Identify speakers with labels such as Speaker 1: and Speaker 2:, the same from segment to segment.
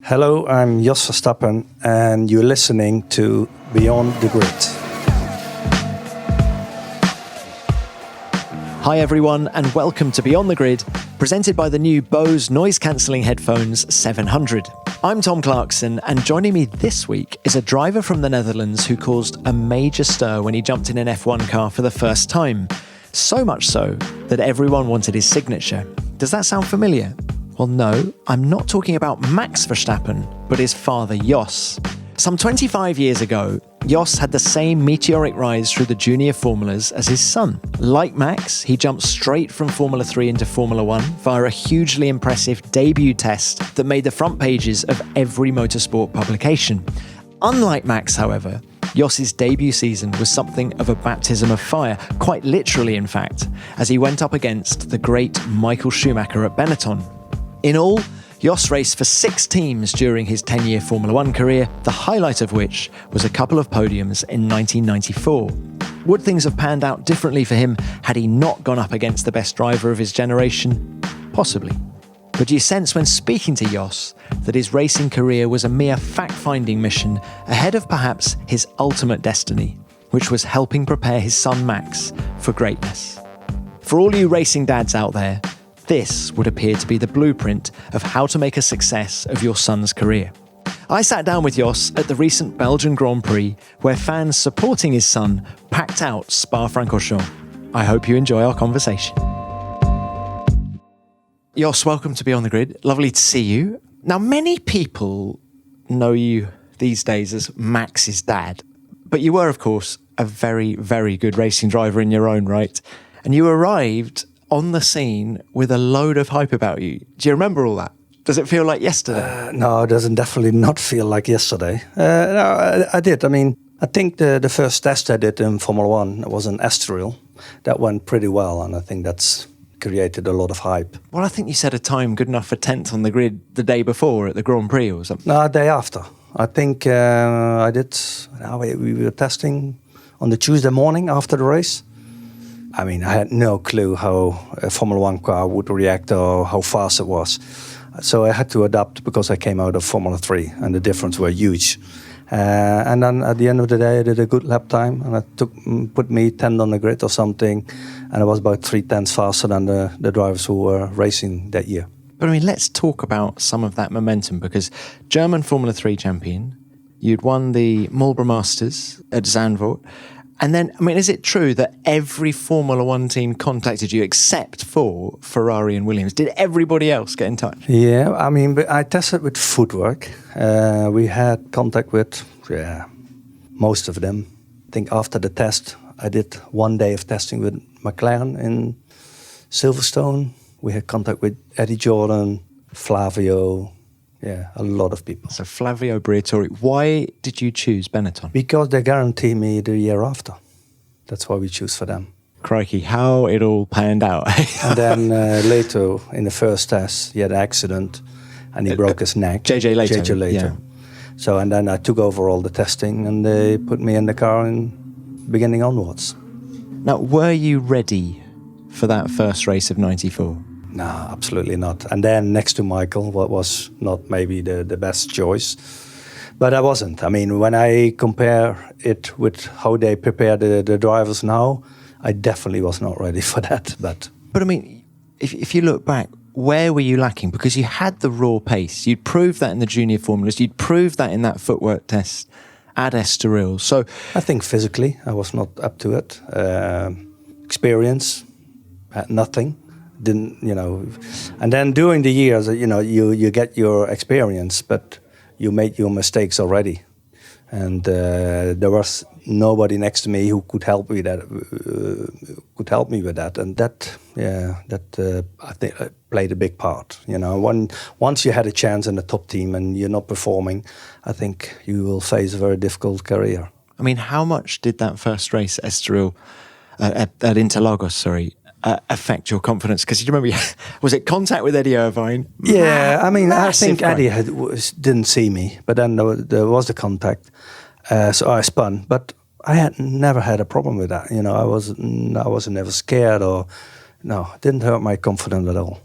Speaker 1: Hello, I'm Jos Verstappen, and you're listening to Beyond the Grid.
Speaker 2: Hi everyone, and welcome to Beyond the Grid, presented by the new Bose noise-cancelling headphones 700. I'm Tom Clarkson, and joining me this week is a driver from the Netherlands who caused a major stir when he jumped in an F1 car for the first time. So much so that everyone wanted his signature. Does that sound familiar? Well, no, I'm not talking about Max Verstappen, but his father, Jos. Some 25 years ago, Jos had the same meteoric rise through the junior formulas as his son. Like Max, he jumped straight from Formula 3 into Formula 1 via a hugely impressive debut test that made the front pages of every motorsport publication. Unlike Max, however, Jos's debut season was something of a baptism of fire, quite literally in fact, as he went up against the great Michael Schumacher at Benetton. In all, Jos raced for 6 teams during his 10-year Formula 1 career, the highlight of which was a couple of podiums in 1994. Would things have panned out differently for him had he not gone up against the best driver of his generation? Possibly. But do you sense when speaking to Jos that his racing career was a mere fact-finding mission ahead of perhaps his ultimate destiny, which was helping prepare his son Max for greatness? For all you racing dads out there, this would appear to be the blueprint of how to make a success of your son's career. I sat down with Jos at the recent Belgian Grand Prix, where fans supporting his son packed out Spa-Francorchamps. I hope you enjoy our conversation. Jos, welcome to Be On The Grid. Lovely to see you. Now, many people know you these days as Max's dad, but you were, of course, a very, very good racing driver in your own right, and you arrived on the scene with a load of hype about you. Do you remember all that? Does it feel like yesterday?
Speaker 1: No, it doesn't definitely not feel like yesterday. No, I did. I mean, I think the first test I did in Formula 1 was an Estoril. That went pretty well, and I think that's created a lot of hype.
Speaker 2: Well, I think you set a time good enough for 10th on the grid the day before at the Grand Prix or something.
Speaker 1: No, day after. I think I did. We were testing on the Tuesday morning after the race. I mean, I had no clue how a Formula 1 car would react or how fast it was. So I had to adapt because I came out of Formula 3 and the difference were huge. And then at the end of the day, I did a good lap time and put me 10th on the grid or something. And I was about 3/10 faster than the drivers who were racing that year.
Speaker 2: But I mean, let's talk about some of that momentum because German Formula 3 champion, you'd won the Marlboro Masters at Zandvoort. And then, I mean, is it true that every Formula 1 team contacted you except for Ferrari and Williams? Did everybody else get in touch?
Speaker 1: Yeah, I mean, I tested with footwork. We had contact with most of them. I think after the test, I did 1 day of testing with McLaren in Silverstone. We had contact with Eddie Jordan, Flavio. Yeah, a lot of people.
Speaker 2: So Flavio Briatore, why did you choose Benetton?
Speaker 1: Because they guarantee me the year after. That's why we choose for them.
Speaker 2: Crikey, how it all panned out.
Speaker 1: And then later, in the first test, he had an accident and he broke his neck.
Speaker 2: JJ Leto.
Speaker 1: Yeah. So, and then I took over all the testing and they put me in the car in beginning onwards.
Speaker 2: Now, were you ready for that first race of 94?
Speaker 1: No, absolutely not. And then next to Michael, what was not maybe the best choice. But I wasn't. I mean, when I compare it with how they prepare the drivers now, I definitely was not ready for that. But
Speaker 2: I mean, if you look back, where were you lacking? Because you had the raw pace. You'd proved that in the junior formulas. You'd proved that in that footwork test at Estoril. So
Speaker 1: I think physically, I was not up to it. Experience, had nothing. Didn't, and then during the years, you get your experience, but you made your mistakes already, and there was nobody next to me who could help me with that, and that I think played a big part. Once you had a chance in the top team and you're not performing, I think you will face a very difficult career.
Speaker 2: I mean, how much did that first race at Estoril, at Interlagos, affect your confidence? Because you remember, was it contact with Eddie Irvine?
Speaker 1: Yeah, I mean, I
Speaker 2: Massive
Speaker 1: think Eddie didn't see me, but then there was the contact, so I spun. But I had never had a problem with that. I was never scared or it didn't hurt my confidence at all.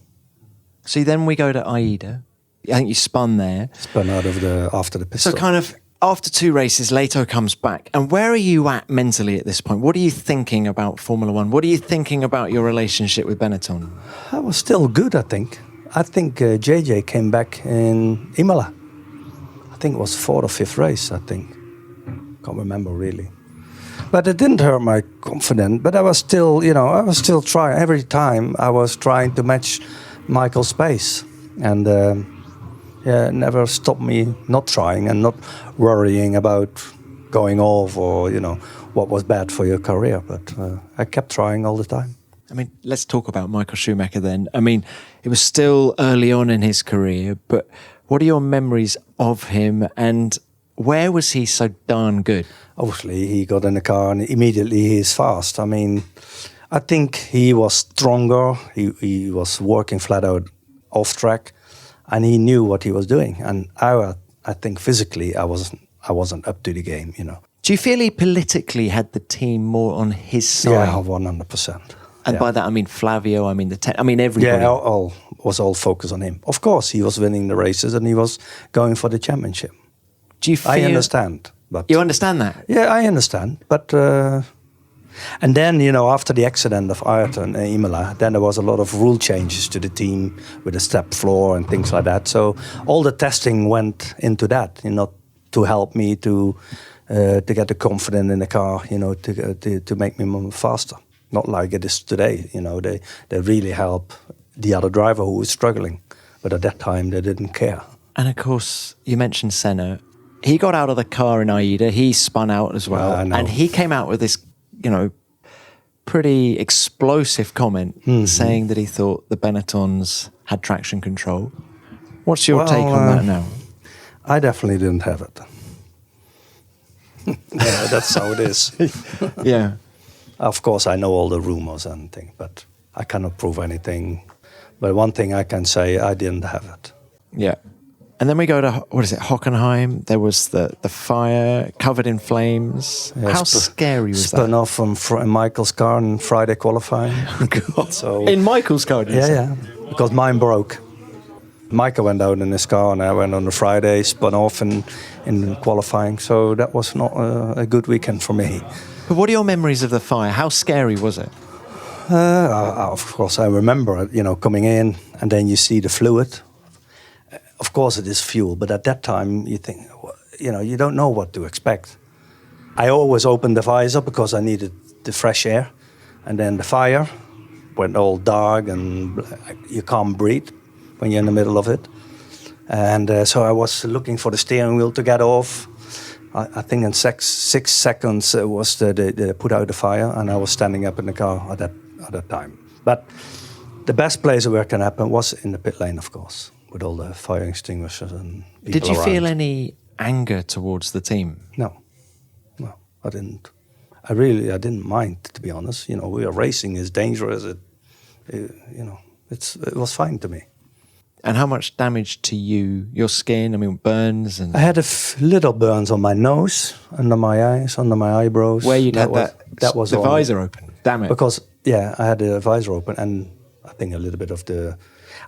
Speaker 2: See, then we go to Aida. I think you spun there.
Speaker 1: Spun out of after the pit
Speaker 2: So
Speaker 1: stop.
Speaker 2: kind of after 2 races, Leto comes back. And where are you at mentally at this point? What are you thinking about Formula One? What are you thinking about your relationship with Benetton?
Speaker 1: I was still good, I think. I think JJ came back in Imola. I think it was 4th or 5th race, I think. Can't remember really. But it didn't hurt my confidence. But I was still, trying. Every time I was trying to match Michael's pace. And it never stopped me not trying and not worrying about going off or, what was bad for your career. But I kept trying all the time.
Speaker 2: I mean, let's talk about Michael Schumacher then. I mean, it was still early on in his career, but what are your memories of him and where was he so darn good?
Speaker 1: Obviously, he got in the car and immediately he's fast. I mean, I think he was stronger. He was working flat out off track and he knew what he was doing. And I think physically I wasn't up to the game,
Speaker 2: Do you feel he politically had the team more on his side?
Speaker 1: Yeah, 100%.
Speaker 2: And by that, I mean Flavio, I mean everybody.
Speaker 1: Yeah, all focused on him. Of course, he was winning the races and he was going for the championship.
Speaker 2: Do you feel...
Speaker 1: I understand. But
Speaker 2: you understand that?
Speaker 1: Yeah, I understand. But and then, after the accident of Ayrton and Imola, then there was a lot of rule changes to the team with the step floor and things like that. So all the testing went into that, to help me to get the confidence in the car, to make me faster. Not like it is today, they really help the other driver who was struggling. But at that time, they didn't care.
Speaker 2: And of course, you mentioned Senna. He got out of the car in Aida. He spun out as well. And he came out with this, pretty explosive comment saying that he thought the Benettons had traction control. What's your take on that now?
Speaker 1: I definitely didn't have it. Yeah, that's how it is.
Speaker 2: Yeah.
Speaker 1: Of course, I know all the rumors and things, but I cannot prove anything. But one thing I can say, I didn't have it.
Speaker 2: Yeah. And then we go to, Hockenheim. There was the fire covered in flames.
Speaker 1: Yeah,
Speaker 2: How scary was that?
Speaker 1: Spun off from Michael's car on Friday qualifying.
Speaker 2: God.
Speaker 1: So,
Speaker 2: in Michael's car,
Speaker 1: yeah, because mine broke. Michael went out in his car and I went on the Friday, spun off in qualifying. So that was not a good weekend for me.
Speaker 2: But what are your memories of the fire? How scary was it?
Speaker 1: Of course, I remember, coming in and then you see the fluid. Of course, it is fuel, but at that time you think, you don't know what to expect. I always opened the visor because I needed the fresh air, and then the fire went all dark and you can't breathe when you're in the middle of it. And so I was looking for the steering wheel to get off. I think in 6 seconds was they put out the fire, and I was standing up in the car at that time. But the best place where it can happen was in the pit lane, of course, with all the fire extinguishers and people
Speaker 2: Did you
Speaker 1: around.
Speaker 2: feel any anger towards the team?
Speaker 1: No, I didn't. I didn't mind, to be honest. We are racing, it's dangerous. It was fine to me.
Speaker 2: And how much damage to your skin? I mean, burns and...
Speaker 1: I had little burns on my nose, under my eyes, under my eyebrows.
Speaker 2: Where you'd had
Speaker 1: that was
Speaker 2: the
Speaker 1: all,
Speaker 2: visor open. Damn it.
Speaker 1: Because, I had the visor open, and I think a little bit of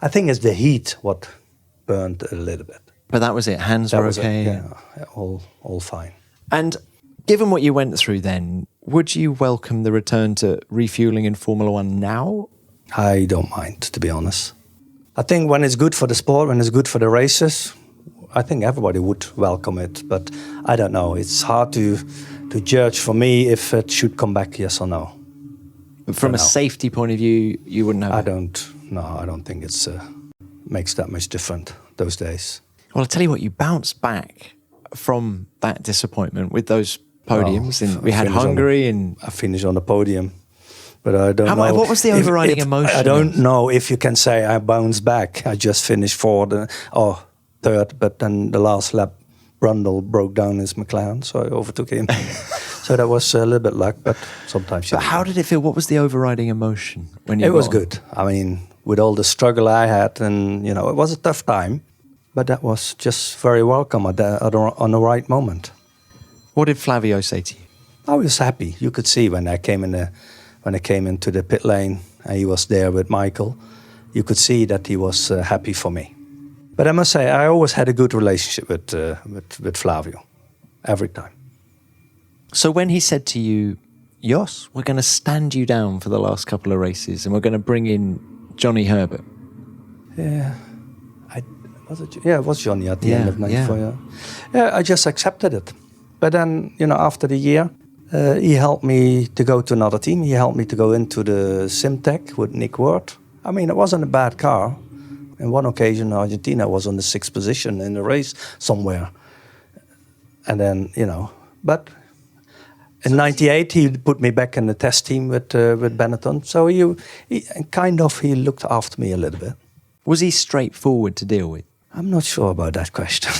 Speaker 1: I think it's the heat what burned a little bit.
Speaker 2: But that was it. Hands were okay.
Speaker 1: All fine.
Speaker 2: And given what you went through then, would you welcome the return to refueling in Formula One now?
Speaker 1: I don't mind, to be honest. I think when it's good for the sport, when it's good for the races, I think everybody would welcome it. But I don't know. It's hard to judge for me if it should come back, yes or no.
Speaker 2: But from a safety point of view, you wouldn't have
Speaker 1: I don't think it's makes that much different those days.
Speaker 2: Well, I'll tell you what, you bounced back from that disappointment with those podiums. We had Hungary and...
Speaker 1: I finished on the podium. But I don't know.
Speaker 2: What was the overriding emotion?
Speaker 1: I don't know if you can say I bounced back. I just finished third, but then the last lap, Brundle broke down his McLaren, so I overtook him. So that was a little bit luck, but sometimes.
Speaker 2: But how did it feel? What was the overriding emotion when you?
Speaker 1: It was good. I mean, with all the struggle I had, and it was a tough time, but that was just very welcome on the right moment.
Speaker 2: What did Flavio say to you?
Speaker 1: I was happy. You could see when I came into the pit lane and he was there with Michael, you could see that he was happy for me. But I must say, I always had a good relationship with Flavio, every time.
Speaker 2: So when he said to you, Jos, we're going to stand you down for the last couple of races and we're going to bring in Johnny Herbert.
Speaker 1: Yeah, it was Johnny at the end of '94. Yeah, I just accepted it. But then, after the year, he helped me to go to another team. He helped me to go into the Simtech with Nick Ward. I mean, it wasn't a bad car. In one occasion, Argentina was on the 6th position in the race somewhere. And then, but in '98, he put me back in the test team with Benetton. So he looked after me a little bit.
Speaker 2: Was he straightforward to deal with?
Speaker 1: I'm not sure about that question.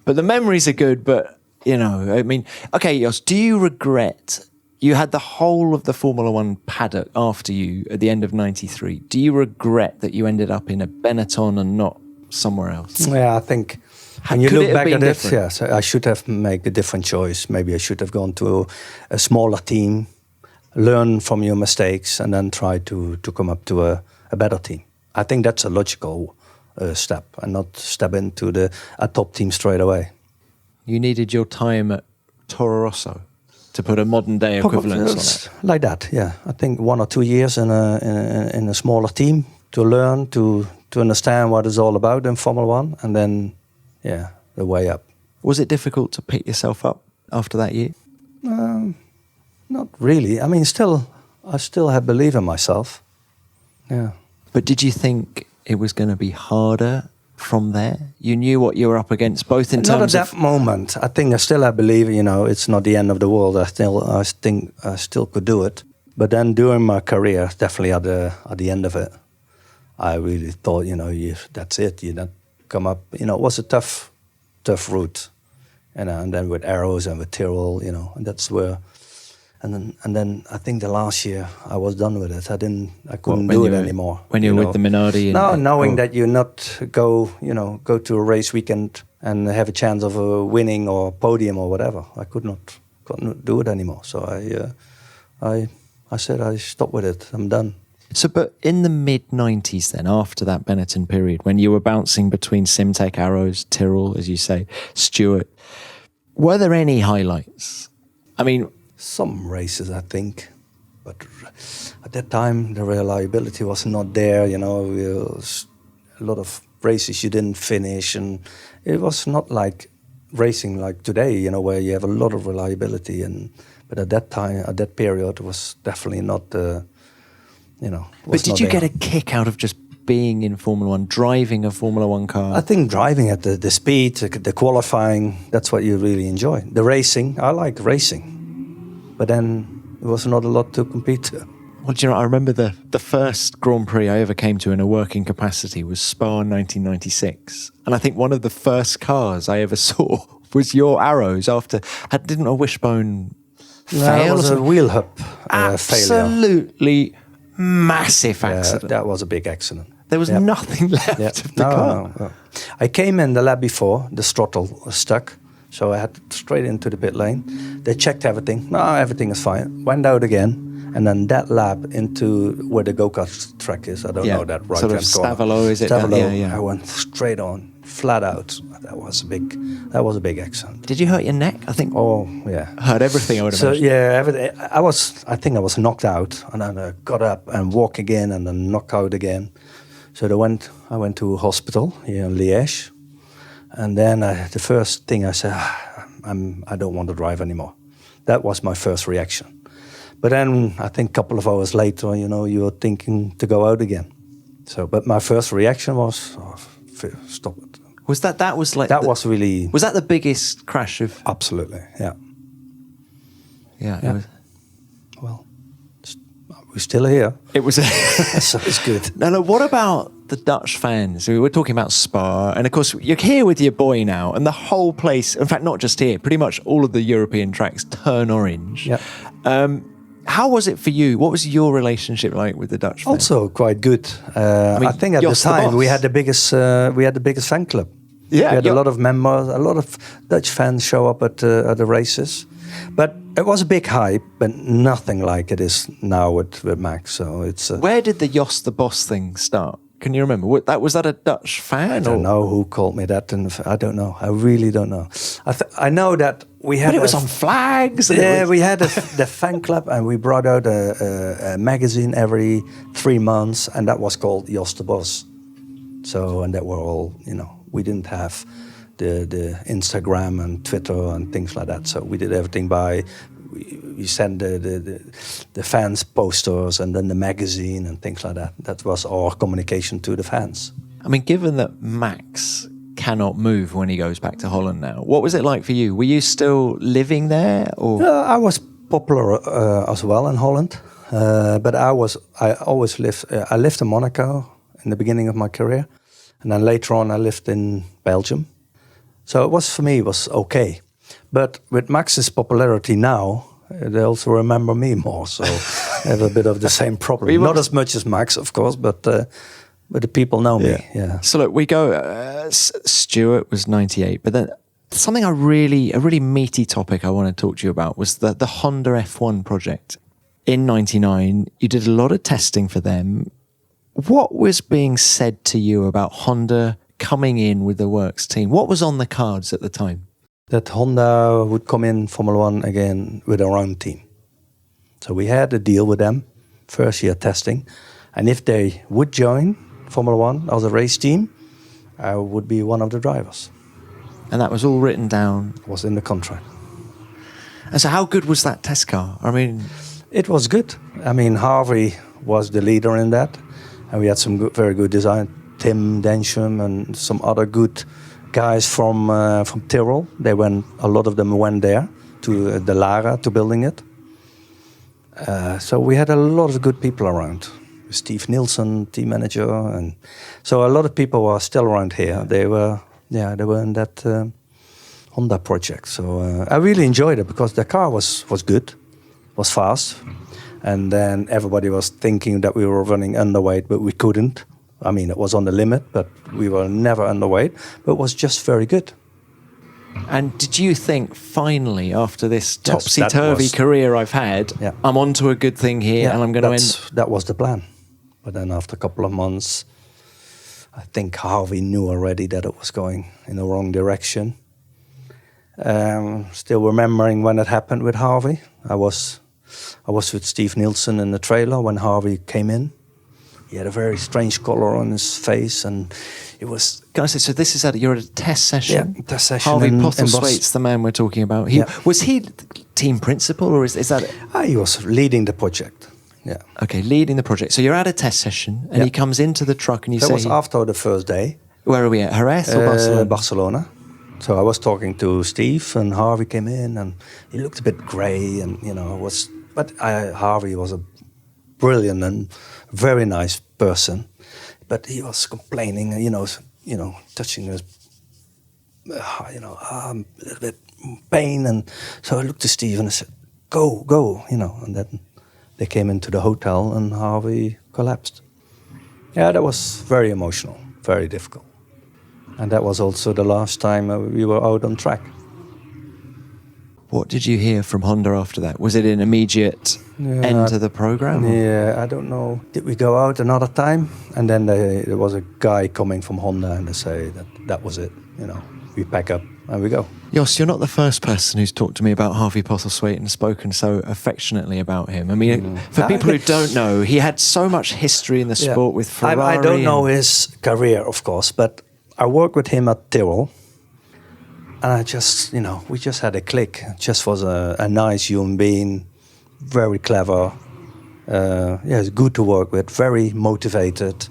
Speaker 2: But the memories are good, but, I mean, okay, Jos, do you regret, you had the whole of the Formula One paddock after you at the end of '93. Do you regret that you ended up in a Benetton and not somewhere else?
Speaker 1: Yeah, I think when you look back at it, yes, I should have made a different choice. Maybe I should have gone to a smaller team, learn from your mistakes, and then try to come up to a better team. I think that's a logical step, and not step into a top team straight away.
Speaker 2: You needed your time at Toro Rosso, to put a modern day equivalence on it.
Speaker 1: Like that, yeah. I think 1 or 2 years in a smaller team to learn, to understand what it's all about in Formula One, and then, the way up.
Speaker 2: Was it difficult to pick yourself up after that year?
Speaker 1: Not really. I mean, I still have belief in myself. Yeah.
Speaker 2: But did you think it was going to be harder from there? You knew what you were up against, both in terms of...
Speaker 1: Not at that moment. I think I still have belief, it's not the end of the world. I think I still could do it. But then during my career, definitely at the end of it, I really thought, that's it. You don't come up. It was a tough route. And then with Arrows and with Tyrrell, and that's where... And then I think the last year I was done with it. I couldn't do it anymore.
Speaker 2: When you were with the Minardi?
Speaker 1: Knowing that you not go to a race weekend and have a chance of winning or podium or whatever. I couldn't do it anymore. So I said I stopped with it. I'm done.
Speaker 2: So, but in the mid-90s then, after that Benetton period, when you were bouncing between Simtech, Arrows, Tyrrell, as you say, Stewart, were there any highlights? I mean...
Speaker 1: Some races, I think, but at that time the reliability was not there. A lot of races you didn't finish, and it was not like racing like today. Where you have a lot of reliability. But at that time, at that period, it was definitely not.
Speaker 2: But did you get a kick out of just being in Formula One, driving a Formula One car?
Speaker 1: I think driving at the speed, the qualifying, that's what you really enjoy. The racing, I like racing. But then there was not a lot to compete to.
Speaker 2: Well, do you know, I remember the first Grand Prix I ever came to in a working capacity was Spa in 1996. And I think one of the first cars I ever saw was your Arrows didn't a wishbone fail?
Speaker 1: It was a wheel hub failure.
Speaker 2: Absolutely massive accident.
Speaker 1: That was a big accident.
Speaker 2: There was nothing left of the car.
Speaker 1: No. I came in the lap before, the throttle was stuck. So I had straight into the pit lane. They checked everything. No, everything is fine. Went out again. And then that lap into where the go-kart track is. I don't know that right
Speaker 2: sort of Stavolo, is it?
Speaker 1: Stavolo. I went straight on, flat out. That was a big accident.
Speaker 2: Did you hurt your neck? I think.
Speaker 1: Oh, yeah.
Speaker 2: Hurt everything, I would imagine.
Speaker 1: So, everything. I think I was knocked out. And then I got up and walked again and then knocked out again. So I went to a hospital here in Liège. And then the first thing I said, I don't want to drive anymore. That was my first reaction. But then I think a couple of hours later, you're thinking to go out again. So, but my first reaction was, stop it.
Speaker 2: Was that was
Speaker 1: really...
Speaker 2: Was that the biggest crash of...
Speaker 1: Absolutely, yeah.
Speaker 2: Yeah.
Speaker 1: It was, well, we're still here.
Speaker 2: It was...
Speaker 1: So it's good.
Speaker 2: No, what about the Dutch fans? We were talking about Spa, and of course, you're here with your boy now, and the whole place, in fact, not just here, pretty much all of the European tracks turn orange.
Speaker 1: Yeah.
Speaker 2: How was it for you? What was your relationship like with the Dutch fans?
Speaker 1: Also quite good. I think at the time we had the biggest fan club.
Speaker 2: Yeah,
Speaker 1: we had a lot of members, a lot of Dutch fans show up at the races. But it was a big hype, but nothing like it is now with Max. So it's.
Speaker 2: Where did the Jos the Boss thing start? Can you remember? Was that a Dutch fan?
Speaker 1: I don't know who called me that. And I don't know. I really don't know. I know that we had...
Speaker 2: But it was on flags.
Speaker 1: Yeah, we had the fan club, and we brought out a magazine every 3 months, and that was called Jos the Boss. So, and that were all, we didn't have the Instagram and Twitter and things like that. So we did everything by... We sent the fans posters and then the magazine and things like that. That was our communication to the fans.
Speaker 2: I mean, given that Max cannot move when he goes back to Holland now, what was it like for you? Were you still living there? Or
Speaker 1: I was popular as well in Holland, but I lived in Monaco in the beginning of my career, and then later on I lived in Belgium. So for me it was okay. But with Max's popularity now, they also remember me more. So I have a bit of the same problem. Not as much as Max, of course, but the people know me. Yeah.
Speaker 2: So look, we go. Stewart was 98, but then something a really meaty topic I want to talk to you about was the Honda F1 project. In 99, you did a lot of testing for them. What was being said to you about Honda coming in with the Works team? What was on the cards at the time?
Speaker 1: That Honda would come in Formula One again with our own team. So we had a deal with them, first year testing. And if they would join Formula One as a race team, I would be one of the drivers.
Speaker 2: And that was all written down?
Speaker 1: It was in the contract.
Speaker 2: And so how good was that test car? I mean...
Speaker 1: It was good. I mean, Harvey was the leader in that. And we had some very good design. Tim Densham and some other good guys from Tyrrell. A lot of them went there to the Lara to building it. So we had a lot of good people around. Steve Nielsen, team manager, and so a lot of people were still around here. They were in that Honda project. So I really enjoyed it because the car was good, was fast, and then everybody was thinking that we were running underweight, but we couldn't. I mean, it was on the limit, but we were never underweight, but it was just very good.
Speaker 2: And did you think, finally, after this topsy-turvy career I've had, I'm onto a good thing here and I'm going to end...
Speaker 1: That was the plan. But then after a couple of months, I think Harvey knew already that it was going in the wrong direction. Still remembering when it happened with Harvey. I was with Steve Nielsen in the trailer when Harvey came in. He had a very strange color on his face, and it was...
Speaker 2: Can I say, so this is you're at a test session?
Speaker 1: Yeah, test session.
Speaker 2: Harvey Postlethwaite's the man we're talking about. Was he team principal, or is that...
Speaker 1: He was leading the project, yeah.
Speaker 2: Okay, leading the project. So you're at a test session, and he comes into the truck, and you say...
Speaker 1: That was after the first day.
Speaker 2: Where are we at, Jerez or Barcelona?
Speaker 1: Barcelona. So I was talking to Steve, and Harvey came in, and he looked a bit grey, and, But Harvey was a brilliant and very nice person, but he was complaining, touching his, a little bit pain, and so I looked to Steve and I said, "Go," and then they came into the hotel and Harvey collapsed. Yeah, that was very emotional, very difficult, and that was also the last time we were out on track.
Speaker 2: What did you hear from Honda after that? Was it an immediate end to the program?
Speaker 1: Yeah, I don't know. Did we go out another time? And then there was a guy coming from Honda and they say that was it. We pack up and we go.
Speaker 2: Jos, you're not the first person who's talked to me about Harvey Postlethwaite and spoken so affectionately about him. I mean, for people who don't know, he had so much history in the sport with Ferrari.
Speaker 1: I don't know his career, of course, but I worked with him at Tyrrell. And I just, we just had a click. Just was a nice human being, very clever. It's good to work with, very motivated.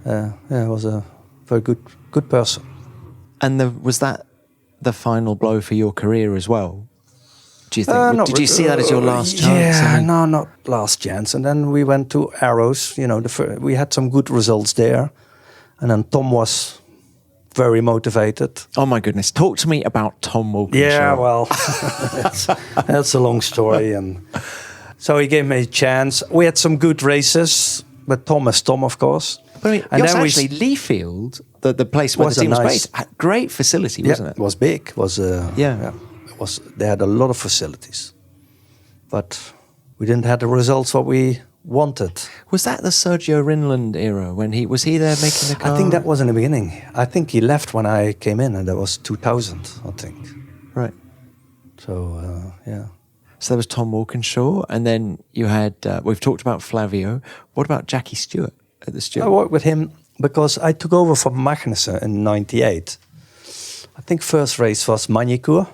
Speaker 1: Was a very good person.
Speaker 2: And was that the final blow for your career as well? Do you think? Did you see that as your last chance?
Speaker 1: Yeah, no, not last chance. And then we went to Arrows. We had some good results there. And then Tom was very motivated.
Speaker 2: Oh my goodness! Talk to me about Tom Walkinshaw.
Speaker 1: Yeah, well, that's a long story, and so he gave me a chance. We had some good races, but Tom is Tom, of course.
Speaker 2: But I mean, and then actually Leafield, the place where the team was based, great facility, wasn't it?
Speaker 1: It was big. It was It was. They had a lot of facilities, but we didn't have the results what we wanted.
Speaker 2: Was that the Sergio Rinland era when was he there making the car?
Speaker 1: I think that was in the beginning. I think he left when I came in, and that was 2000, I think.
Speaker 2: Right.
Speaker 1: So, yeah.
Speaker 2: So there was Tom Walkinshaw, and then you had, we've talked about Flavio. What about Jackie Stewart at the Stewart?
Speaker 1: I worked with him because I took over from Magnussen in 98. I think first race was Magny-Cours.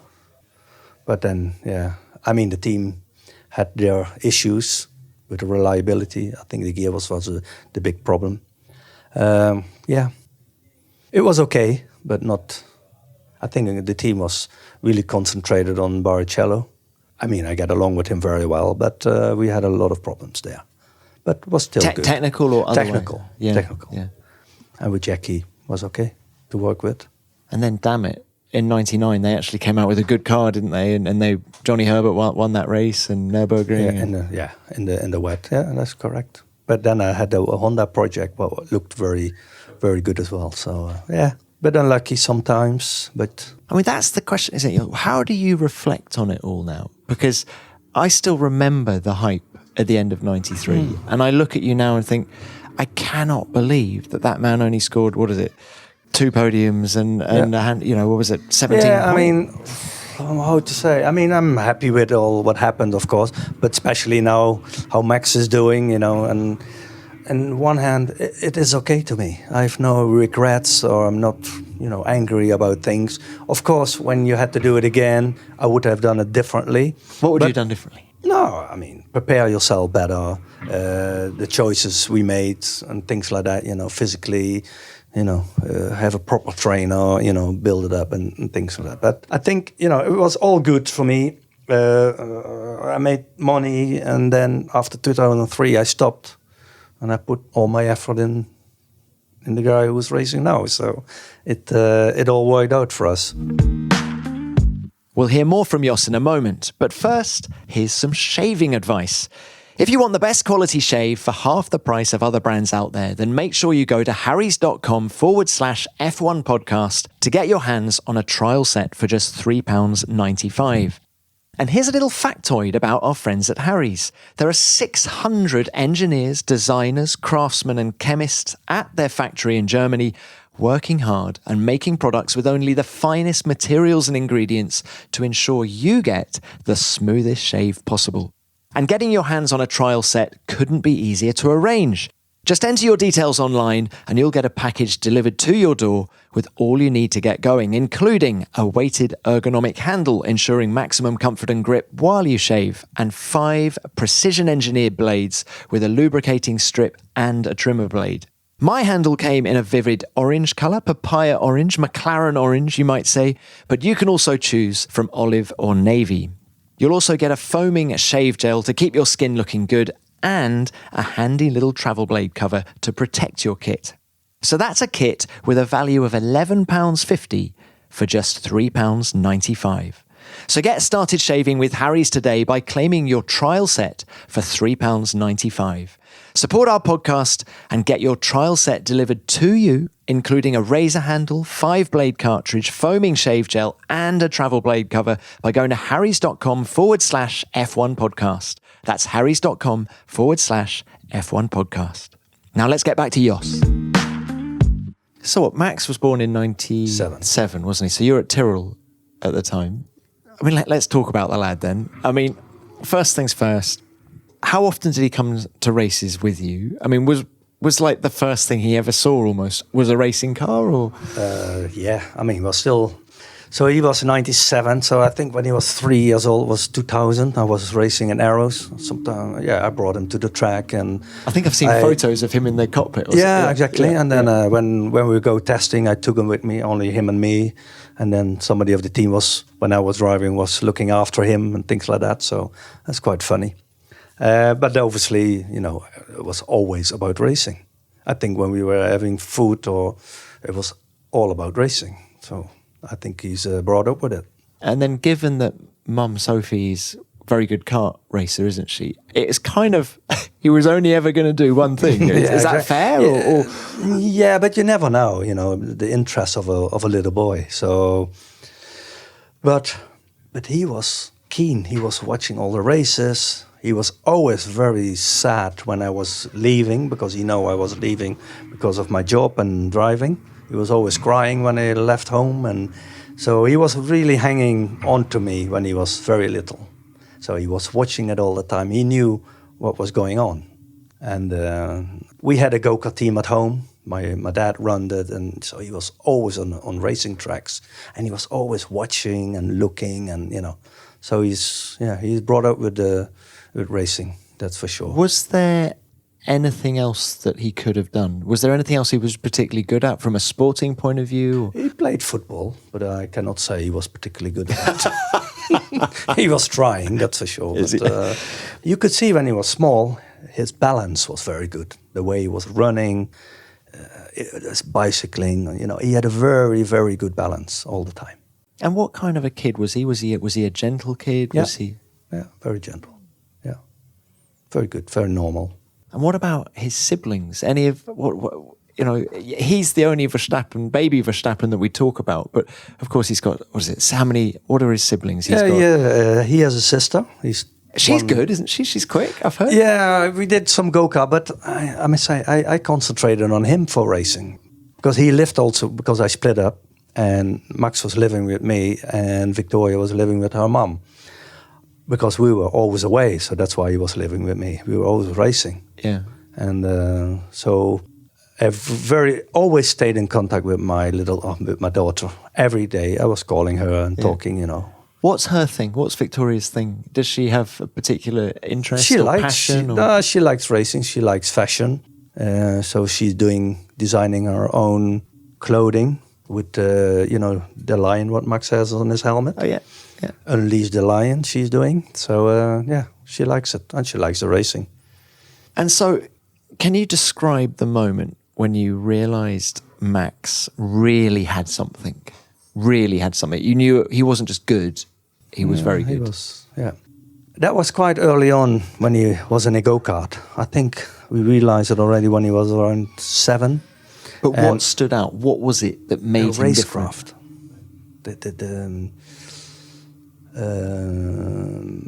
Speaker 1: But then, yeah, I mean, the team had their issues with the reliability. I think the gear was the big problem. Yeah, it was okay, but not. I think the team was really concentrated on Barrichello. I mean, I get along with him very well, but we had a lot of problems there. But it was still good.
Speaker 2: Technical or otherwise?
Speaker 1: Technical.
Speaker 2: Yeah.
Speaker 1: Technical.
Speaker 2: Yeah.
Speaker 1: And with Jackie was okay to work with.
Speaker 2: And then, damn it, in '99 they actually came out with a good car, didn't they? And Johnny Herbert won that race, and Nürburgring.
Speaker 1: In the wet. Yeah, that's correct. But then I had a Honda project, what looked very, very good as well. So yeah, bit unlucky sometimes. But
Speaker 2: I mean, that's the question, isn't it? How do you reflect on it all now? Because I still remember the hype at the end of '93, and I look at you now and think, I cannot believe that man only scored, what is it, 2 podiums and what was it, 17
Speaker 1: Yeah,
Speaker 2: points?
Speaker 1: I mean, how to say? I mean, I'm happy with all what happened, of course, but especially now how Max is doing, and on one hand, it is okay to me. I have no regrets, or I'm not, angry about things. Of course, when you had to do it again, I would have done it differently.
Speaker 2: What would you have done differently?
Speaker 1: No, I mean, prepare yourself better. The choices we made and things like that, physically, have a proper trainer, build it up and things like that. But I think, it was all good for me. I made money, and then after 2003, I stopped, and I put all my effort in the guy who was racing now. So it all worked out for us.
Speaker 2: We'll hear more from Jos in a moment, but first, here's some shaving advice. If you want the best quality shave for half the price of other brands out there, then make sure you go to harrys.com/F1 podcast to get your hands on a trial set for just £3.95. And here's a little factoid about our friends at Harry's. There are 600 engineers, designers, craftsmen and chemists at their factory in Germany working hard and making products with only the finest materials and ingredients to ensure you get the smoothest shave possible. And getting your hands on a trial set couldn't be easier to arrange. Just enter your details online and you'll get a package delivered to your door with all you need to get going, including a weighted ergonomic handle ensuring maximum comfort and grip while you shave, and 5 precision-engineered blades with a lubricating strip and a trimmer blade. My handle came in a vivid orange colour, papaya orange, McLaren orange, you might say, but you can also choose from olive or navy. You'll also get a foaming shave gel to keep your skin looking good and a handy little travel blade cover to protect your kit. So that's a kit with a value of £11.50 for just £3.95. So get started shaving with Harry's today by claiming your trial set for £3.95. Support our podcast and get your trial set delivered to you, including a razor handle, 5-blade cartridge, foaming shave gel, and a travel blade cover by going to harrys.com/F1 podcast. That's harrys.com/F1 podcast. Now let's get back to Jos. So what, Max was born in 97, wasn't he? So you were at Tyrrell at the time. I mean, let's talk about the lad then. I mean, first things first, how often did he come to races with you? I mean, was like the first thing he ever saw almost was a racing car, or?
Speaker 1: Yeah, I mean, he was still. So he was 97. So I think when he was 3 years old, was 2000. I was racing in Arrows. Sometime, I brought him to the track, and
Speaker 2: I think I've seen photos of him in the cockpit.
Speaker 1: Exactly. Yeah, and then when we go testing, I took him with me, only him and me, and then somebody of the team was, when I was driving, was looking after him and things like that. So that's quite funny. But obviously, it was always about racing. I think when we were having food, it was all about racing. So I think he's brought up with it. And
Speaker 2: then given that Mum Sophie's very good kart racer, isn't she? It's kind of, he was only ever going to do one thing. Is that fair? Or?
Speaker 1: Yeah, but you never know, the interest of a little boy. So, but he was keen. He was watching all the races. He was always very sad when I was leaving, because he knew I was leaving because of my job and driving. He was always crying when I left home, and so he was really hanging on to me when he was very little. So he was watching it all the time. He knew what was going on. And we had a go-kart team at home. My dad ran it, and so he was always on racing tracks, and he was always watching and looking, and so he's brought up with racing, that's for sure.
Speaker 2: Was there anything else that he could have done? Was there anything else he was particularly good at from a sporting point of view?
Speaker 1: He played football, but I cannot say he was particularly good at it. He was trying, that's for sure. But, you could see when he was small, his balance was very good. The way he was running, bicycling, he had a very, very good balance all the time.
Speaker 2: And what kind of a kid was he? Was he a gentle kid?
Speaker 1: Yeah.
Speaker 2: Was he?
Speaker 1: Yeah, very gentle. Yeah, very good, very normal.
Speaker 2: And what about his siblings? Any of he's the only baby Verstappen that we talk about. But of course, he's got what are his siblings? He
Speaker 1: has a sister.
Speaker 2: She's good, isn't she? She's quick, I've heard.
Speaker 1: Yeah, we did some go-kart, but I must say, I concentrated on him for racing. Because he lived also, because I split up, and Max was living with me, and Victoria was living with her mom. Because we were always away, so that's why he was living with me. We were always racing.
Speaker 2: Yeah.
Speaker 1: And so I always stayed in contact with with my daughter. Every day I was calling her and talking,
Speaker 2: What's her thing? What's Victoria's thing? Does she have a particular interest passion?
Speaker 1: She likes racing. She likes fashion. So she's designing her own clothing with, the lion, what Max has on his helmet.
Speaker 2: Oh, yeah.
Speaker 1: Unleash the Lion she's doing. So, she likes it. And she likes the racing.
Speaker 2: And so, can you describe the moment when you realised Max really had something? You knew he wasn't just good, he was very good.
Speaker 1: He was, That was quite early on when he was in a go-kart. I think we realised it already when he was around 7.
Speaker 2: But what stood out? What was it that made him different?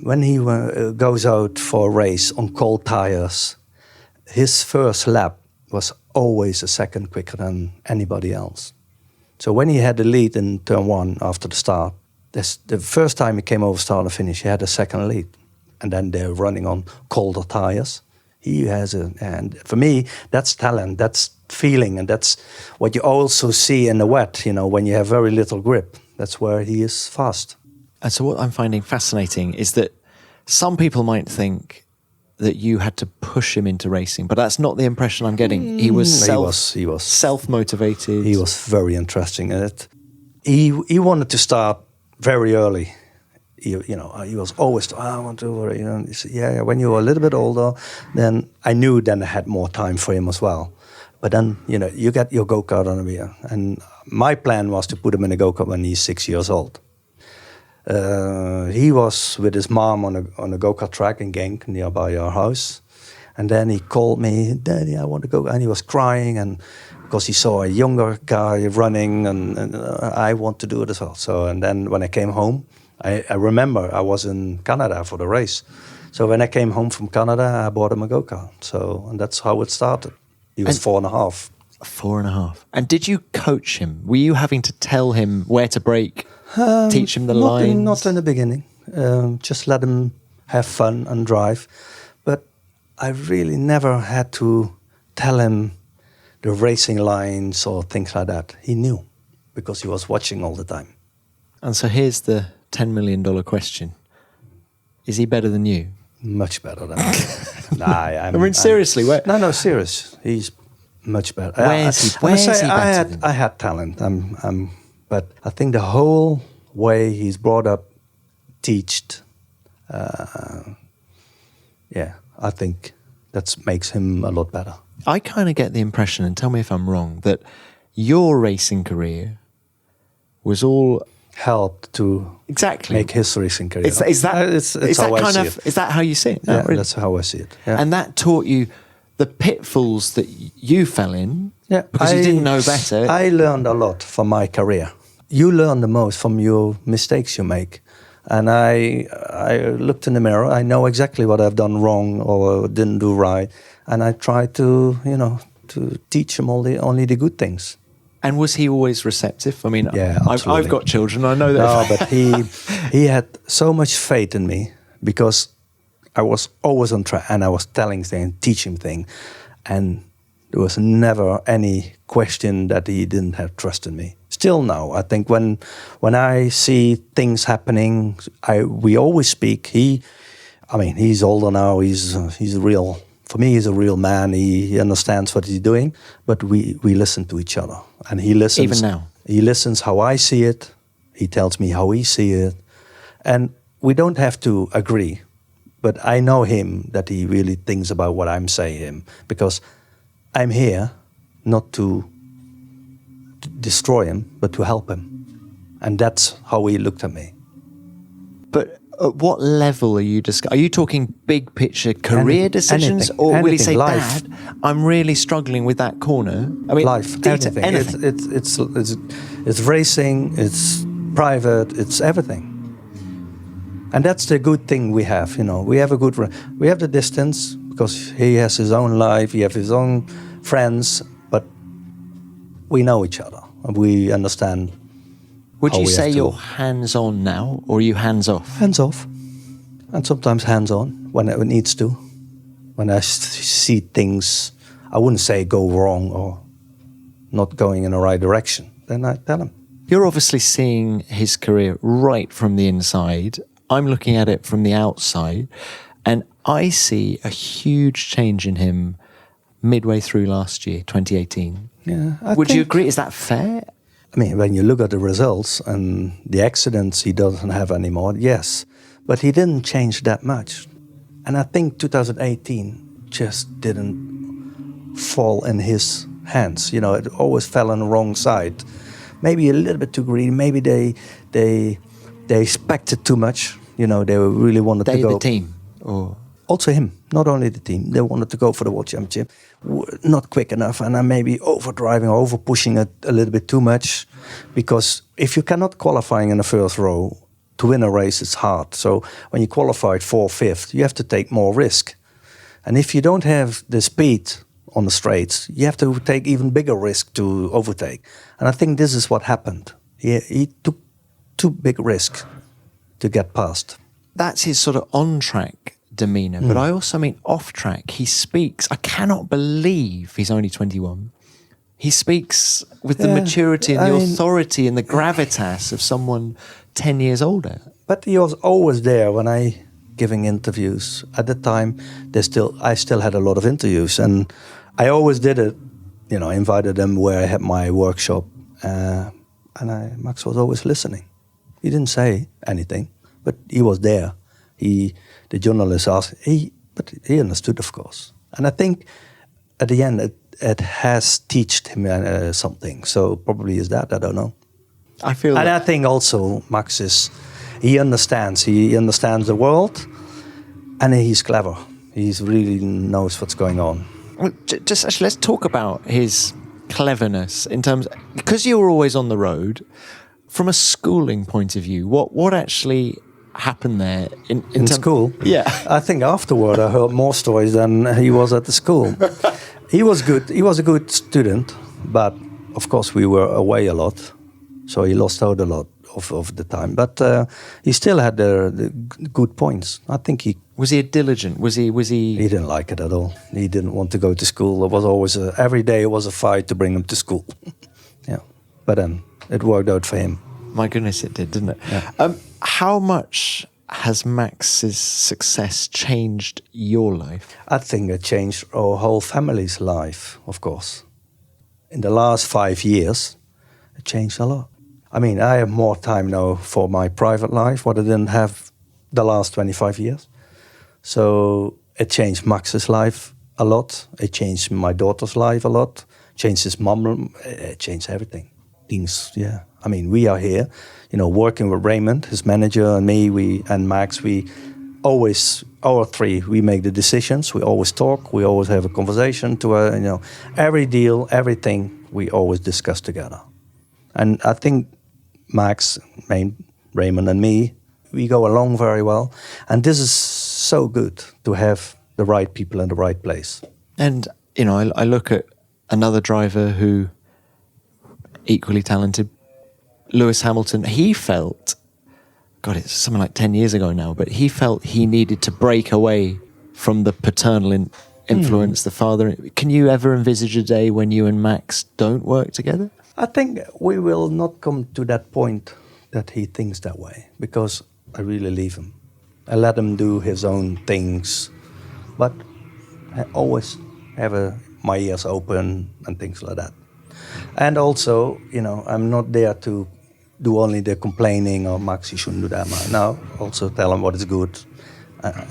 Speaker 1: When he goes out for a race on cold tires, his first lap was always a second quicker than anybody else. So when he had the lead in turn 1 after the start, the first time he came over start and finish, he had a second lead. And then they're running on colder tires. And for me, that's talent, that's feeling, and that's what you also see in the wet, when you have very little grip. That's where he is fast.
Speaker 2: And so what I'm finding fascinating is that some people might think that you had to push him into racing, but that's not the impression I'm getting. He was self-motivated.
Speaker 1: He was very interesting in it. He wanted to start very early. He was always, I want to, he said, when you were a little bit older, then I knew I had more time for him as well. But then, you get your go-kart on the wheel. And my plan was to put him in a go-kart when he's 6 years old. He was with his mom on a go-kart track in Genk nearby our house. And then he called me, Daddy, I want to go. And he was crying, and because he saw a younger guy running, and I want to do it as well. So, and then when I came home, I remember I was in Canada for the race. So when I came home from Canada, I bought him a go-kart. So, and that's how it started. He was 4.5.
Speaker 2: 4.5. And did you coach him? Were you having to tell him where to brake, teach him the lines?
Speaker 1: Not in the beginning. Just let him have fun and drive. But I really never had to tell him the racing lines or things like that. He knew, because he was watching all the time.
Speaker 2: And so here's the $10 million question. Is he better than you?
Speaker 1: Much better than me.
Speaker 2: Seriously.
Speaker 1: No, serious. He's much better.
Speaker 2: Where is he better than you?
Speaker 1: I had talent, but I think the whole way he's brought up, teached, I think that makes him a lot better.
Speaker 2: I kind of get the impression, and tell me if I'm wrong, that your racing career was all
Speaker 1: helped to make his racing career.
Speaker 2: Is that how you see it?
Speaker 1: No, really? That's how I see it. Yeah.
Speaker 2: And that taught you the pitfalls that you fell in because you didn't know better.
Speaker 1: I learned a lot from my career. You learn the most from your mistakes you make. And I looked in the mirror. I know exactly what I've done wrong or didn't do right. And I try to, to teach him only the good things.
Speaker 2: And was he always receptive? I mean,
Speaker 1: Yeah,
Speaker 2: I've got children. I know that.
Speaker 1: No, but he had so much faith in me because I was always on track and I was telling things, teaching things. And there was never any question that he didn't have trust in me. Still now, I think when I see things happening, we always speak. He's older now. He's a real, for me, he's a real man. He understands what he's doing, but we listen to each other. And he listens.
Speaker 2: Even now?
Speaker 1: He listens how I see it. He tells me how he sees it. And we don't have to agree, but I know him that he really thinks about what I'm saying because I'm here not to destroy him, but to help him. And that's how he looked at me.
Speaker 2: But at what level are you Are you talking big picture career decisions? Or will he say,
Speaker 1: life.
Speaker 2: Dad, I'm really struggling with that corner? I mean,
Speaker 1: life, anything. It's racing, it's private, it's everything. And that's the good thing we have, We have we have the distance because he has his own life, he has his own friends, but we know each other and we understand.
Speaker 2: Would you say you're hands-on now, or are you hands-off?
Speaker 1: Hands-off, and sometimes hands-on when it needs to. When I see things, I wouldn't say go wrong or not going in the right direction, then I tell him.
Speaker 2: You're obviously seeing his career right from the inside. I'm looking at it from the outside, and I see a huge change in him midway through last year, 2018.
Speaker 1: Yeah,
Speaker 2: Would you agree? Is that fair?
Speaker 1: I mean, when you look at the results and the accidents he doesn't have anymore, yes. But he didn't change that much. And I think 2018 just didn't fall in his hands. It always fell on the wrong side. Maybe a little bit too greedy. Maybe they expected too much. They really wanted to go.
Speaker 2: The team? Or
Speaker 1: also him, not only the team. They wanted to go for the World Championship. Not quick enough, and I'm maybe overdriving or over-pushing it a little bit too much. Because if you cannot qualifying in the first row, to win a race, it's hard. So when you qualified 4th, 5th, you have to take more risk. And if you don't have the speed on the straights, you have to take even bigger risk to overtake. And I think this is what happened. He took too big risk to get past.
Speaker 2: That's his sort of on-track demeanour, but I also mean off-track. He speaks, I cannot believe he's only 21. He speaks with the maturity and the authority and the gravitas of someone 10 years older.
Speaker 1: But he was always there when I giving interviews. At the time, I still had a lot of interviews, and I always did it. I invited them where I had my workshop, and Max was always listening. He didn't say anything, but he was there. The journalist asked, but he understood, of course. And I think at the end, it has taught him something. So probably is that, I don't know. And I think also Max he understands the world, and he's clever. He really knows what's going on.
Speaker 2: Well, just actually, let's talk about his cleverness in terms, because you were always on the road. From a schooling point of view, what actually happened there in
Speaker 1: school?
Speaker 2: Yeah,
Speaker 1: I think afterward I heard more stories than he was at the school. He was good. He was a good student, but of course we were away a lot, so he lost out a lot of the time. But he still had the good points. I think he
Speaker 2: was diligent. Was he?
Speaker 1: He didn't like it at all. He didn't want to go to school. There was always every day it was a fight to bring him to school. Yeah, but then it worked out for him.
Speaker 2: My goodness, it did, didn't it?
Speaker 1: Yeah.
Speaker 2: How much has Max's success changed your life?
Speaker 1: I think it changed our whole family's life, of course. In the last 5 years, it changed a lot. I mean, I have more time now for my private life, what I didn't have the last 25 years. So it changed Max's life a lot. It changed my daughter's life a lot. Changed his mom. It changed everything. Things, yeah. I mean, we are here, working with Raymond, his manager, and me, and Max. We always, our three, we make the decisions. We always talk. We always have a conversation. Every deal, everything, we always discuss together. And I think Max, Raymond, and me, we go along very well. And this is so good to have the right people in the right place.
Speaker 2: And, you know, I look at another driver who, equally talented, Lewis Hamilton. He felt, God, it's something like 10 years ago now, but he felt he needed to break away from the paternal influence, the father. Can you ever envisage a day when you and Max don't work together?
Speaker 1: I think we will not come to that point that he thinks that way, because I really leave him. I let him do his own things, but I always have my ears open and things like that. And also, you know, I'm not there to do only the complaining, or Max, you shouldn't do that. No, also tell him what is good.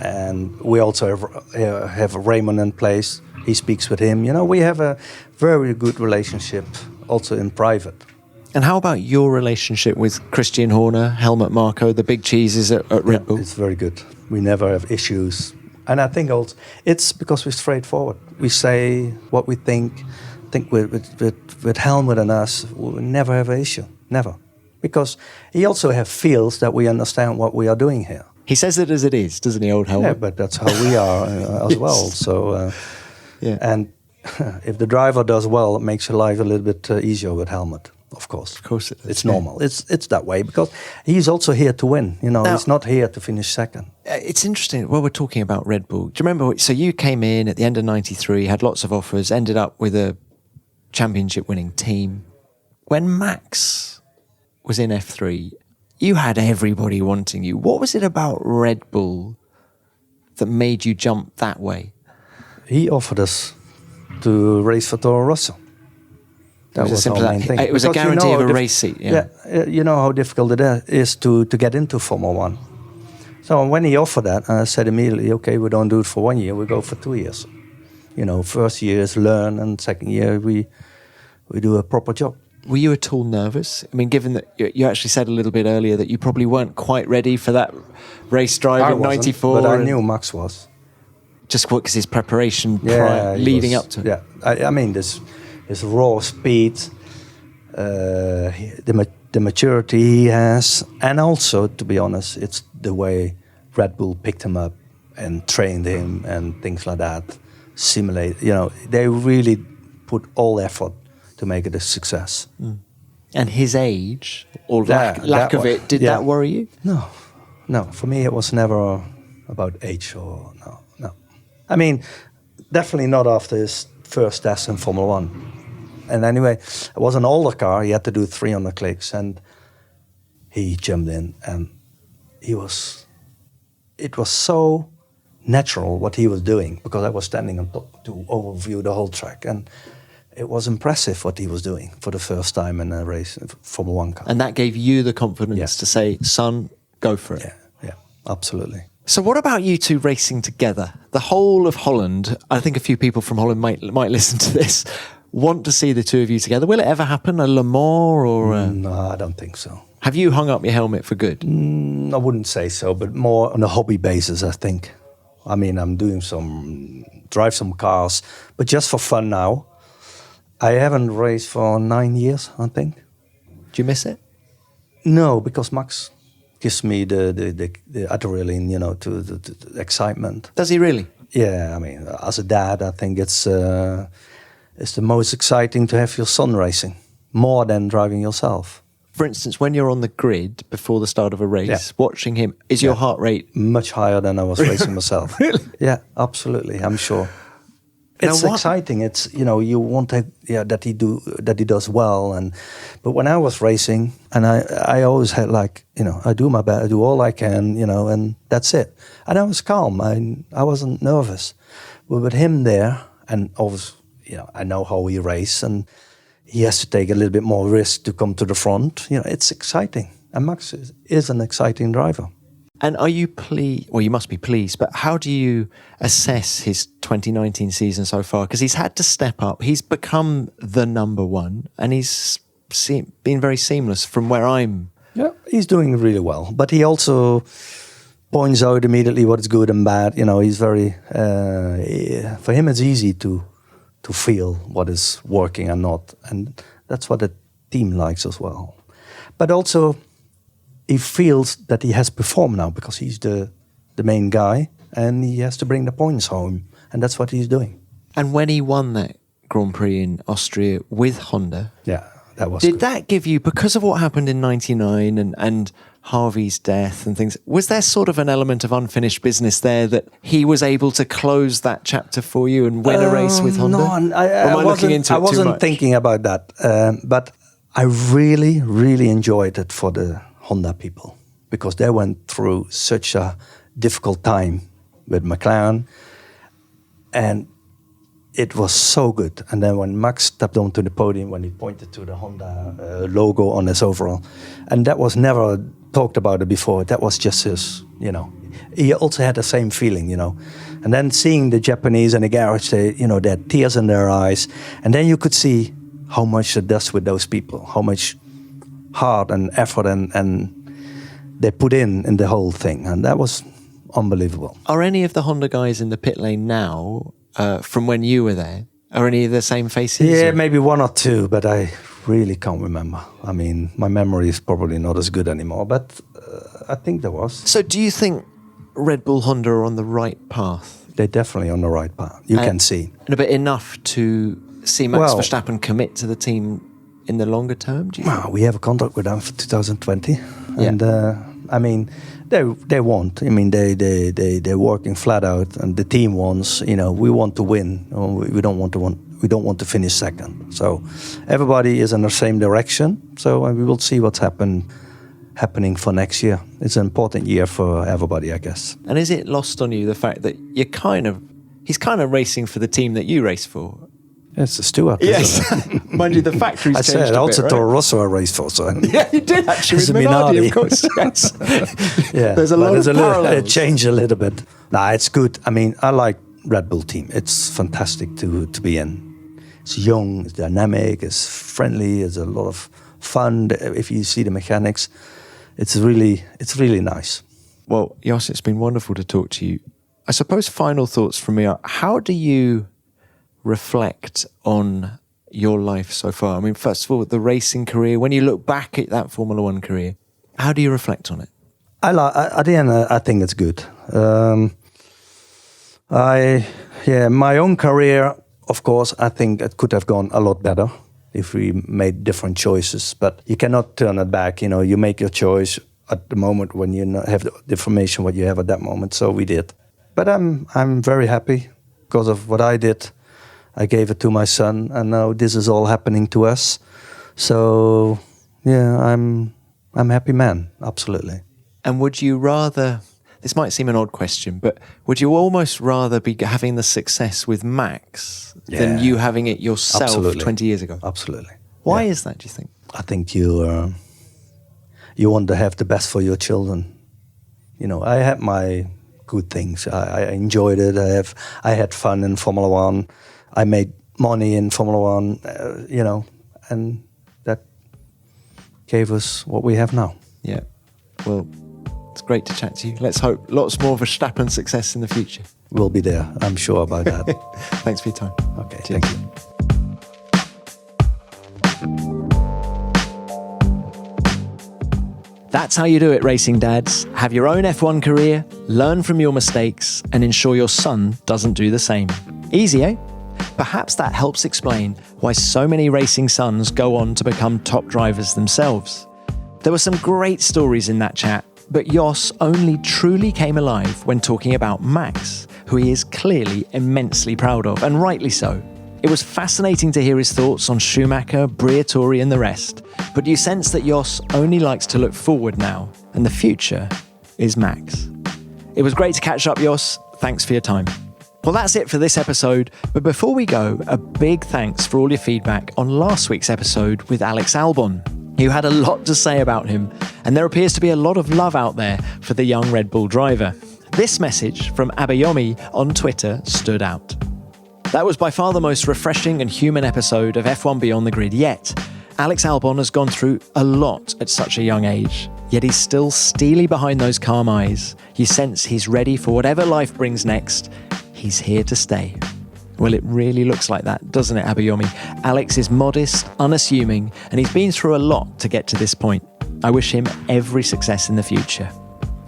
Speaker 1: And we also have Raymond in place. He speaks with him. You know, we have a very good relationship also in private.
Speaker 2: And how about your relationship with Christian Horner, Helmut Marko, the big cheeses at Red Bull?
Speaker 1: It's very good. We never have issues. And I think also it's because we're straightforward. We say what we think. I think with Helmut and us, we never have an issue. Never. Because he also feels that we understand what we are doing here.
Speaker 2: He says it as it is, doesn't he, old Helmut?
Speaker 1: Yeah, but that's how we are as well. So, and if the driver does well, it makes your life a little bit easier with Helmut. Of course.
Speaker 2: Of course it is.
Speaker 1: It's normal. It's that way because he's also here to win. You know,
Speaker 2: now,
Speaker 1: he's not here to finish second.
Speaker 2: It's interesting. Well, we're talking about Red Bull. Do you remember? So you came in at the end of '93, had lots of offers, ended up with a championship-winning team. When Max was in F3, you had everybody wanting you. What was it about Red Bull that made you jump that way?
Speaker 1: He offered us to race for Toro Rosso. That was our main thing.
Speaker 2: It was because a guarantee of a race seat. Yeah,
Speaker 1: you know how difficult it is to get into Formula One. So when he offered that, I said immediately, okay, we don't do it for 1 year, we go for 2 years. You know, first year is learn, and second year we do a proper job.
Speaker 2: Were you at all nervous? I mean, given that you actually said a little bit earlier that you probably weren't quite ready for that race drive in '94.
Speaker 1: But I knew Max was.
Speaker 2: Just because his preparation leading up to it.
Speaker 1: Yeah, I mean, this raw speed, the maturity he has, and also, to be honest, it's the way Red Bull picked him up and trained him and things like that. Simulate, you know, they really put all effort to make it a success.
Speaker 2: Mm. And his age, or lack of it, did that worry you?
Speaker 1: No. For me, it was never about age or no. I mean, definitely not after his first test in Formula One. And anyway, it was an older car. He had to do 300 clicks, and he jumped in, and it was so natural what he was doing, because I was standing on top to overview the whole track, and it was impressive what he was doing for the first time in a race, Formula One car.
Speaker 2: And that gave you the confidence to say, son, go for it.
Speaker 1: Yeah, absolutely.
Speaker 2: So what about you two racing together? The whole of Holland, I think a few people from Holland might listen to this, want to see the two of you together. Will it ever happen, a Le Mans or...
Speaker 1: No, I don't think so.
Speaker 2: Have you hung up your helmet for good?
Speaker 1: I wouldn't say so, but more on a hobby basis, I think. I mean, I'm doing drive some cars, but just for fun now. I haven't raced for 9 years, I think.
Speaker 2: Do you miss it?
Speaker 1: No, because Max gives me the adrenaline, you know, to the excitement.
Speaker 2: Does he really?
Speaker 1: Yeah, I mean, as a dad, I think it's the most exciting to have your son racing, more than driving yourself.
Speaker 2: For instance, when you're on the grid before the start of a race, watching him, is your heart rate...
Speaker 1: Much higher than I was racing myself.
Speaker 2: Really?
Speaker 1: Yeah, absolutely, I'm sure. It's exciting. It's, you know, you want to, that he does well, but when I was racing, and I always had like, you know, I do my best, I do all I can, you know, and that's it. And I was calm. I wasn't nervous. But with him there, and always, you know, I know how he races, and he has to take a little bit more risk to come to the front. You know, it's exciting. And Max is an exciting driver.
Speaker 2: And are you pleased? Well, you must be pleased, but how do you assess his 2019 season so far? Because he's had to step up. He's become the number one, and he's been very seamless from where I'm.
Speaker 1: Yeah, he's doing really well. But he also points out immediately what is good and bad. You know, he's very... for him, it's easy to feel what is working and not. And that's what the team likes as well. But also... he feels that he has performed now because he's the main guy and he has to bring the points home. And that's what he's doing.
Speaker 2: And when he won that Grand Prix in Austria with Honda,
Speaker 1: Yeah, that was
Speaker 2: did
Speaker 1: good.
Speaker 2: that give you, because of what happened in 99 and Harvey's death and things, was there sort of an element of unfinished business there that he was able to close that chapter for you and win a race with Honda?
Speaker 1: No,
Speaker 2: Or am I looking into it
Speaker 1: I
Speaker 2: too
Speaker 1: wasn't
Speaker 2: much?
Speaker 1: thinking about that. But I really, really enjoyed it for the Honda people because they went through such a difficult time with McLaren. And it was so good. And then when Max stepped onto the podium, when he pointed to the Honda logo on his overall, and that was never talked about it before. That was just his, He also had the same feeling, And then seeing the Japanese in the garage, they had tears in their eyes. And then you could see how much it does with those people, how much heart and effort and they put in the whole thing. And that was unbelievable.
Speaker 2: Are any of the Honda guys in the pit lane now, from when you were there, are any of the same faces?
Speaker 1: Yeah,
Speaker 2: or?
Speaker 1: maybe one or two, but I really can't remember. I mean, my memory is probably not as good anymore, but I think there was.
Speaker 2: So do you think Red Bull Honda are on the right path?
Speaker 1: They're definitely on the right path. You can see.
Speaker 2: But enough to see Max
Speaker 1: Well-
Speaker 2: Verstappen commit to the team in the longer term, do you think?
Speaker 1: Well, we have a contract with them for 2020.
Speaker 2: Yeah.
Speaker 1: And, I mean, they want. I mean, they're working flat out, and the team wants. We want to win. We don't want to finish second. So everybody is in the same direction. So we will see what's happening for next year. It's an important year for everybody, I guess.
Speaker 2: And is it lost on you the fact that he's kind of racing for the team that you race for?
Speaker 1: It's a Stewart. isn't it?
Speaker 2: Mind you, the factory's
Speaker 1: I
Speaker 2: changed
Speaker 1: said
Speaker 2: a
Speaker 1: also
Speaker 2: bit,
Speaker 1: Toro
Speaker 2: right?
Speaker 1: Rosso I raced for. So
Speaker 2: Yeah, you did actually
Speaker 1: It's
Speaker 2: with
Speaker 1: a
Speaker 2: Minardi,
Speaker 1: Minardi.
Speaker 2: of course. Yes.
Speaker 1: yeah,
Speaker 2: There's a
Speaker 1: but
Speaker 2: lot
Speaker 1: it's
Speaker 2: of parallels.
Speaker 1: It changed a little bit. Nah, it's good. I mean, I like Red Bull team. It's fantastic to be in. It's young, it's dynamic, it's friendly, it's a lot of fun. If you see the mechanics, it's really nice.
Speaker 2: Well, Jos, it's been wonderful to talk to you. I suppose final thoughts from me are, how do you reflect on your life so far? I mean, first of all, the racing career, when you look back at that Formula One career, how do you reflect on it?
Speaker 1: At the end, I think it's good. My own career, of course, I think it could have gone a lot better if we made different choices. But you cannot turn it back. You make your choice at the moment when you have the information what you have at that moment. So we did. But I'm very happy because of what I did. I gave it to my son, and now this is all happening to us. So yeah, I'm a happy man, absolutely.
Speaker 2: And would you rather, this might seem an odd question, but would you almost rather be having the success with Max than you having it yourself
Speaker 1: Absolutely.
Speaker 2: 20 years ago?
Speaker 1: Absolutely.
Speaker 2: Why is that, do you think?
Speaker 1: I think you want to have the best for your children. I had my good things. I enjoyed it. I had fun in Formula One. I made money in Formula One, and that gave us what we have now.
Speaker 2: Yeah. Well, it's great to chat to you. Let's hope lots more Verstappen success in the future.
Speaker 1: We'll be there. I'm sure about that.
Speaker 2: Thanks for your time.
Speaker 1: Okay,
Speaker 2: Cheers.
Speaker 1: thank you.
Speaker 2: That's how you do it, racing dads. Have your own F1 career, learn from your mistakes, and ensure your son doesn't do the same. Easy, eh? Perhaps that helps explain why so many racing sons go on to become top drivers themselves. There were some great stories in that chat, but Jos only truly came alive when talking about Max, who he is clearly immensely proud of, and rightly so. It was fascinating to hear his thoughts on Schumacher, Briatore and the rest, but you sense that Jos only likes to look forward now, and the future is Max. It was great to catch up, Jos. Thanks for your time. Well, that's it for this episode, but before we go, a big thanks for all your feedback on last week's episode with Alex Albon. You had a lot to say about him, and there appears to be a lot of love out there for the young Red Bull driver. This message from Abayomi on Twitter stood out. That was by far the most refreshing and human episode of F1 Beyond the Grid yet. Alex Albon has gone through a lot at such a young age, yet he's still steely behind those calm eyes. You sense he's ready for whatever life brings next. He's here to stay. Well, it really looks like that, doesn't it, Abayomi? Alex is modest, unassuming, and he's been through a lot to get to this point. I wish him every success in the future.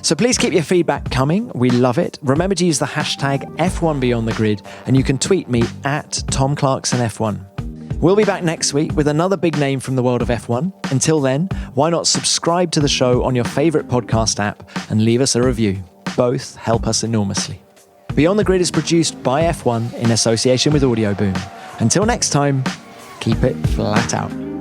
Speaker 2: So please keep your feedback coming. We love it. Remember to use the hashtag F1BeyondTheGrid, and you can tweet me at TomClarksonF1. We'll be back next week with another big name from the world of F1. Until then, why not subscribe to the show on your favourite podcast app and leave us a review? Both help us enormously. Beyond the Grid is produced by F1 in association with Audio Boom. Until next time, keep it flat out.